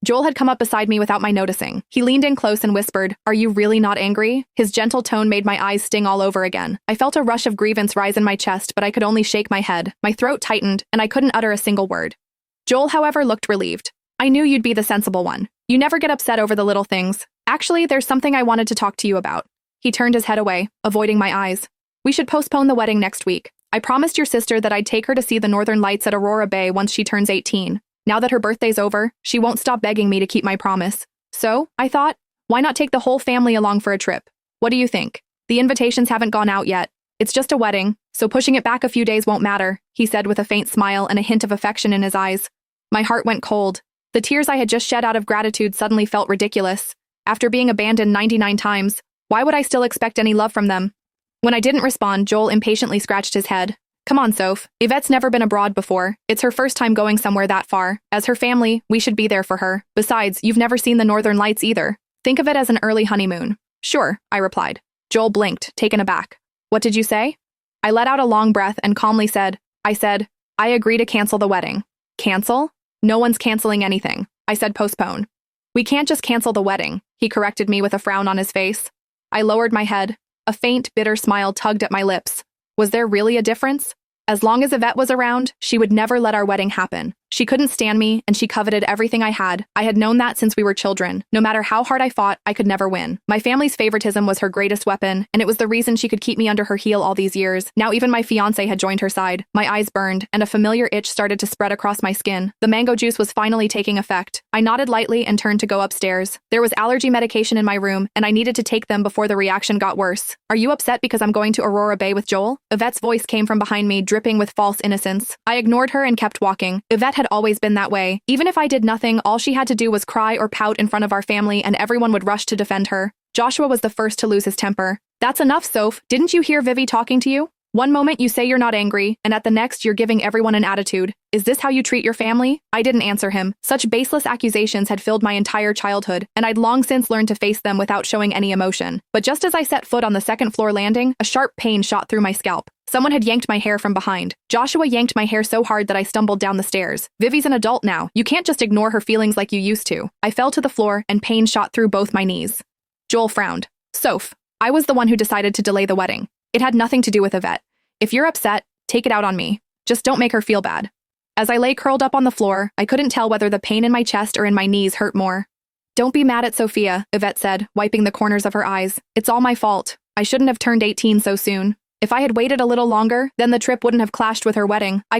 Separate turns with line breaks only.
Joel had come up beside me without my noticing. He leaned in close and whispered, "Are you really not angry?" His gentle tone made my eyes sting all over again. I felt a rush of grievance rise in my chest, but I could only shake my head. My throat tightened, and I couldn't utter a single word. Joel, however, looked relieved. "I knew you'd be the sensible one. You never get upset over the little things. Actually, there's something I wanted to talk to you about." He turned his head away, avoiding my eyes. "We should postpone the wedding next week. I promised your sister that I'd take her to see the northern lights at Aurora Bay once she turns 18. Now that her birthday's over, she won't stop begging me to keep my promise. So, I thought, why not take the whole family along for a trip? What do you think? The invitations haven't gone out yet. It's just a wedding, so pushing it back a few days won't matter," he said with a faint smile and a hint of affection in his eyes. My heart went cold. The tears I had just shed out of gratitude suddenly felt ridiculous. After being abandoned 99 times, why would I still expect any love from them? When I didn't respond, Joel impatiently scratched his head. "Come on, Soph. Yvette's never been abroad before. It's her first time going somewhere that far. As her family, we should be there for her. Besides, you've never seen the northern lights either. Think of it as an early honeymoon." "Sure," I replied. Joel blinked, taken aback. "What did you say?" I let out a long breath and calmly said, I agree to cancel the wedding." "Cancel? No one's canceling anything." I said postpone. "We can't just cancel the wedding," he corrected me with a frown on his face. I lowered my head. A faint, bitter smile tugged at my lips. Was there really a difference? As long as Yvette was around, she would never let our wedding happen. She couldn't stand me, and she coveted everything I had. I had known that since we were children. No matter how hard I fought, I could never win. My family's favoritism was her greatest weapon, and it was the reason she could keep me under her heel all these years. Now even my fiancé had joined her side. My eyes burned, and a familiar itch started to spread across my skin. The mango juice was finally taking effect. I nodded lightly and turned to go upstairs. There was allergy medication in my room, and I needed to take them before the reaction got worse. "Are you upset because I'm going to Aurora Bay with Joel?" Yvette's voice came from behind me, dripping with false innocence. I ignored her and kept walking. Yvette had always been that way. Even if I did nothing, all she had to do was cry or pout in front of our family and everyone would rush to defend her. Joshua was the first to lose his temper. "That's enough, Soph. Didn't you hear Vivi talking to you? One moment you say you're not angry, and at the next you're giving everyone an attitude. Is this how you treat your family?" I didn't answer him. Such baseless accusations had filled my entire childhood, and I'd long since learned to face them without showing any emotion. But just as I set foot on the second floor landing, a sharp pain shot through my scalp. Someone had yanked my hair from behind. Joshua yanked my hair so hard that I stumbled down the stairs. "Vivi's an adult now. You can't just ignore her feelings like you used to." I fell to the floor, and pain shot through both my knees. Joel frowned. "Soph, I was the one who decided to delay the wedding. It had nothing to do with Yvette. If you're upset, take it out on me. Just don't make her feel bad." As I lay curled up on the floor, I couldn't tell whether the pain in my chest or in my knees hurt more. "Don't be mad at Sophia," Yvette said, wiping the corners of her eyes. "It's all my fault. I shouldn't have turned 18 so soon. If I had waited a little longer, then the trip wouldn't have clashed with her wedding." I